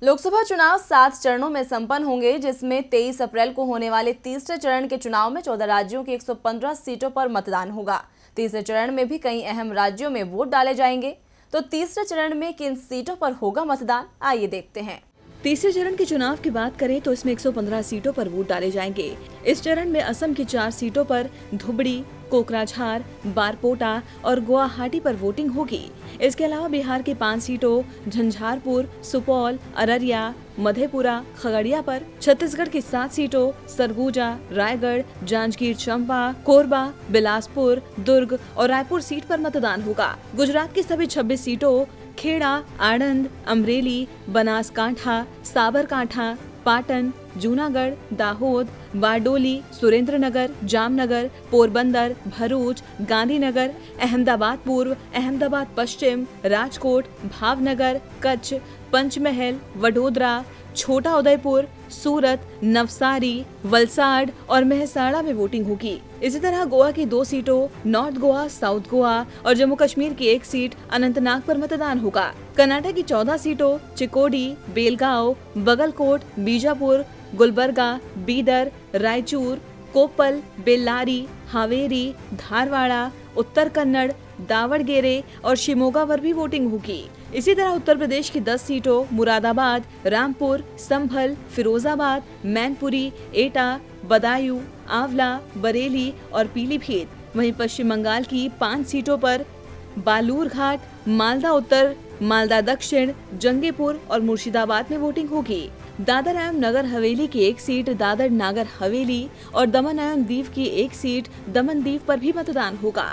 लोकसभा चुनाव 7 चरणों में संपन्न होंगे, जिसमें 23 अप्रैल को होने वाले तीसरे चरण के चुनाव में 14 राज्यों की 115 सीटों पर मतदान होगा। तीसरे चरण में भी कई अहम राज्यों में वोट डाले जाएंगे। तो तीसरे चरण में किन सीटों पर होगा मतदान, आइए देखते हैं। तीसरे चरण के चुनाव की बात करें तो इसमें 115 सीटों पर वोट डाले जाएंगे। इस चरण में असम की 4 सीटों पर धुबड़ी, कोकराझार, बारपोटा और गुवाहाटी पर वोटिंग होगी। इसके अलावा बिहार की 5 सीटों झंझारपुर, सुपौल, अररिया, मधेपुरा, खगड़िया पर, छत्तीसगढ़ की 7 सीटों सरगुजा, रायगढ़, जांजगीर चांपा, कोरबा, बिलासपुर, दुर्ग और रायपुर सीट पर मतदान होगा। गुजरात की सभी 26 सीटों खेड़ा, आणंद, अमरेली, बनासकांठा, साबरकांठा, पाटन, जूनागढ़, दाहोद, बारडोली, सुरेंद्रनगर, जामनगर, पोरबंदर, भरूच, गांधीनगर, अहमदाबाद पूर्व, अहमदाबाद पश्चिम, राजकोट, भावनगर, कच्छ, पंचमहल, वडोदरा, छोटा उदयपुर, सूरत, नवसारी, वलसाड और मेहसाणा में वोटिंग होगी। इसी तरह गोवा की 2 सीटों नॉर्थ गोवा, साउथ गोवा और जम्मू कश्मीर की 1 सीट अनंतनाग पर मतदान होगा। कर्नाटक की 14 सीटों चिकोडी, बेलगांव, बगलकोट, बीजापुर, गुलबर्गा, बीदर, रायचूर, कोप्पल, बेल्लारी, हावेरी, धारवाड़ा, उत्तर कन्नड़, दावड़गेरे और शिमोगा पर भी वोटिंग होगी। इसी तरह उत्तर प्रदेश की 10 सीटों मुरादाबाद, रामपुर, संभल, फिरोजाबाद, मैनपुरी, एटा, बदायूं, आंवला, बरेली और पीलीभीत। वहीं पश्चिम बंगाल की 5 सीटों पर बालूरघाट, मालदा उत्तर, मालदा दक्षिण, जंगीपुर और मुर्शिदाबाद में वोटिंग होगी। दादर एवं नगर हवेली की 1 सीट दादर नागर हवेली और दमन एवं दीव की 1 सीट दमन दीव पर भी मतदान होगा।